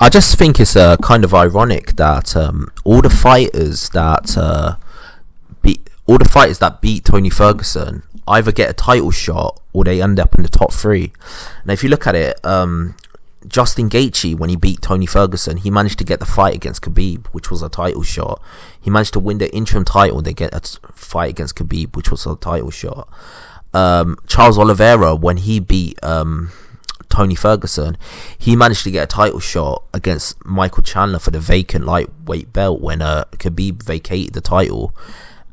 I just think it's kind of ironic that all the fighters that beat Tony Ferguson either get a title shot or they end up in the top three. Now, if you look at it, Justin Gaethje, when he beat Tony Ferguson, he managed to get the fight against Khabib, which was a title shot. He managed to win the interim title and they get a fight against Khabib, which was a title shot. Charles Oliveira, when he beat Tony Ferguson, he managed to get a title shot against Michael Chandler for the vacant lightweight belt when Khabib vacated the title.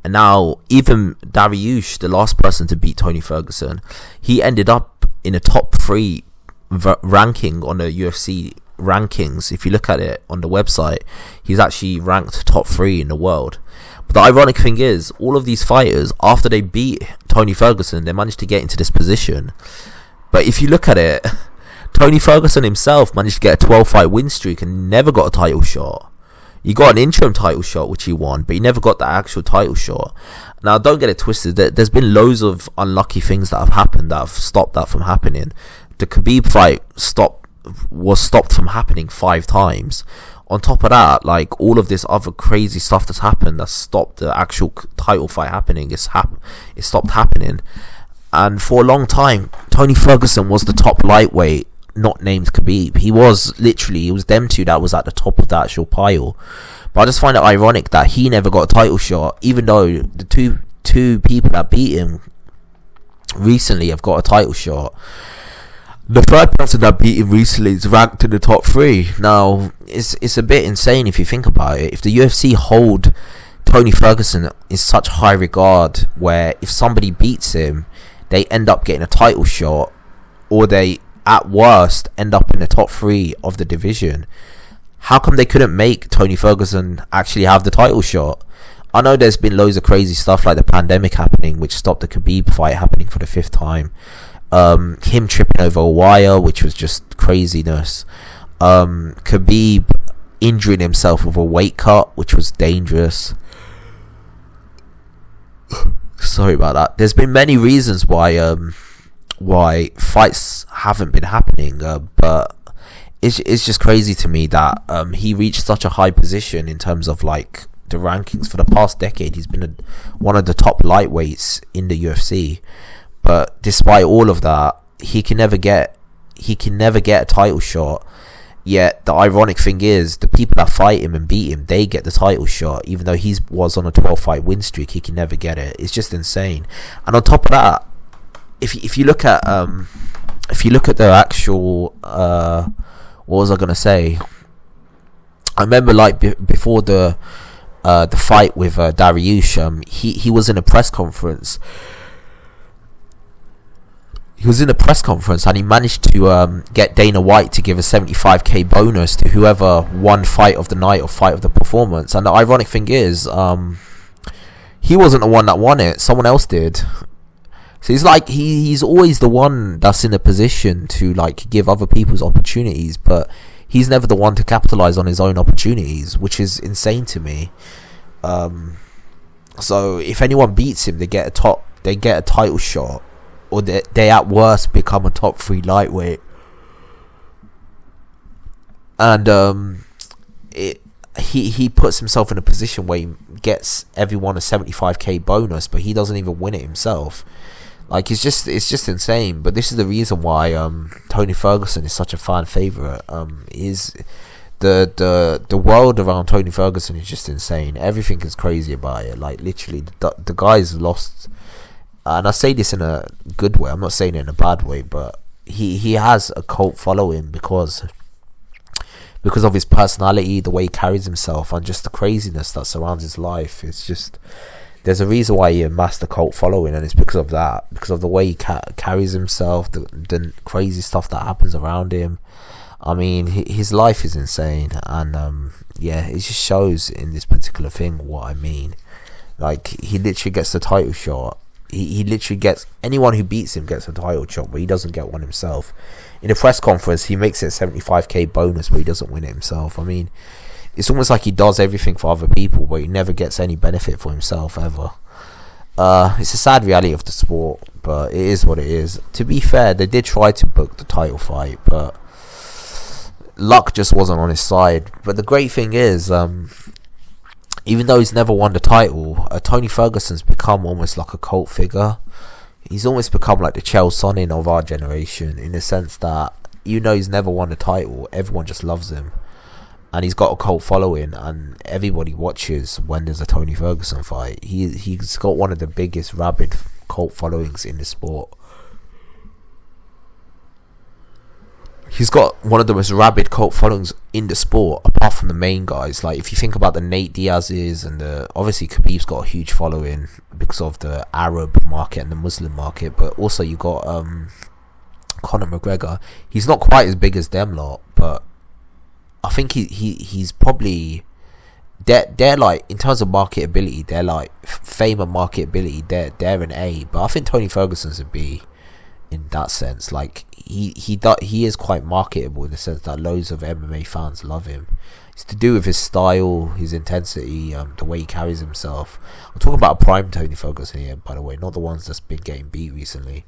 And now even Dariush, the last person to beat Tony Ferguson, he ended up in the top 3 ranking on the UFC rankings. If you look at it on the website, he's actually ranked top 3 in the world. But the ironic thing is, all of these fighters, after they beat Tony Ferguson, they managed to get into this position. But if you look at it, Tony Ferguson himself managed to get a 12-fight win streak and never got a title shot. He got an interim title shot, which he won, but he never got the actual title shot. Now, don't get it twisted. There's been loads of unlucky things that have happened that have stopped that from happening. The Khabib fight was stopped from happening 5 times. On top of that, like, all of this other crazy stuff that's happened that stopped the actual title fight happening. It stopped happening. And for a long time, Tony Ferguson was the top lightweight, not named Khabib. It was them two that was at the top of the actual pile. But I just find it ironic that he never got a title shot, even though the two people that beat him recently have got a title shot. The third person that beat him recently is ranked in the top 3. Now, it's a bit insane if you think about it. If the UFC hold Tony Ferguson in such high regard, where if somebody beats him, they end up getting a title shot, or they, at worst, end up in the top 3 of the division, how come they couldn't make Tony Ferguson actually have the title shot? I know there's been loads of crazy stuff like the pandemic happening, which stopped the Khabib fight happening for the 5th time. Him tripping over a wire, which was just craziness. Khabib injuring himself with a weight cut, which was dangerous. Sorry about that. There's been many reasons why fights haven't been happening, but it's just crazy to me that he reached such a high position in terms of like the rankings. For the past decade, he's been one of the top lightweights in the UFC. But despite all of that, he can never get a title shot. Yet the ironic thing is, the people that fight him and beat him, they get the title shot, even though he was on a 12-fight win streak. He can never get it. It's just insane. And on top of that, if you look at the actual what was I gonna say? I remember like before the fight with Dariush, he was in a press conference. He was in a press conference and he managed to get Dana White to give a 75k bonus to whoever won fight of the night or fight of the performance. And the ironic thing is, he wasn't the one that won it. Someone else did. So he's like, he's always the one that's in a position to like give other people's opportunities, but he's never the one to capitalize on his own opportunities, which is insane to me. So if anyone beats him, they get a title shot, or they at worst become a top 3 lightweight. And he puts himself in a position where he gets everyone a 75k bonus, but he doesn't even win it himself. Like, it's just insane. But this is the reason why Tony Ferguson is such a fan favorite. Is the world around Tony Ferguson is just insane. Everything is crazy about it. Like, literally, the guy's lost. And I say this in a good way. I'm not saying it in a bad way, but he has a cult following because of his personality, the way he carries himself, and just the craziness that surrounds his life. It's just, there's a reason why he amassed a cult following, and it's because of that, because of the way he carries himself, the crazy stuff that happens around him. I mean, his life is insane, and yeah, it just shows in this particular thing what I mean. Like, he literally gets the title shot. He literally gets, anyone who beats him gets a title shot, but he doesn't get one himself. In a press conference, he makes it a 75k bonus, but he doesn't win it himself. I mean, it's almost like he does everything for other people, but he never gets any benefit for himself ever. It's a sad reality of the sport, but it is what it is. To be fair, they did try to book the title fight, but luck just wasn't on his side. But the great thing is, even though he's never won the title, Tony Ferguson's become almost like a cult figure. He's almost become like the Chael Sonnen of our generation, in the sense that even though he's never won the title, everyone just loves him. And he's got a cult following, and everybody watches when there's a Tony Ferguson fight. He's got one of the biggest rabid cult followings in the sport. He's got one of the most rabid cult followings in the sport, apart from the main guys. Like, if you think about the Nate Diaz's and obviously Khabib's got a huge following because of the Arab market and the Muslim market, but also you got Conor McGregor. He's not quite as big as them lot, but I think he's probably they're like, in terms of marketability, they're like fame and marketability. They're an A, but I think Tony Ferguson's a B in that sense. Like, he is quite marketable in the sense that loads of MMA fans love him. It's to do with his style, his intensity, the way he carries himself. I'm talking about a prime Tony Ferguson here, by the way, not the ones that's been getting beat recently.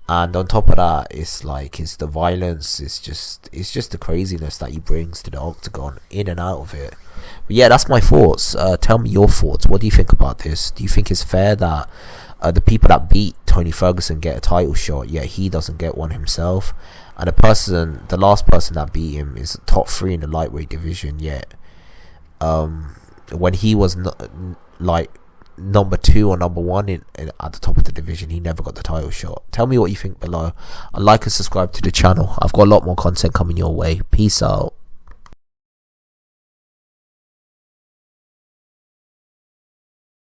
And on top of that, it's like, it's the violence, it's just the craziness that he brings to the octagon, in and out of it. But yeah, that's my thoughts. Tell me your thoughts. What do you think about this? Do you think it's fair that the people that beat Tony Ferguson get a title shot, yet he doesn't get one himself? And the last person that beat him is top 3 in the lightweight division, yet when he was like number 2 or number 1 at the top of the division, he never got the title shot. Tell me what you think below. Like and subscribe to the channel. I've got a lot more content coming your way. Peace out.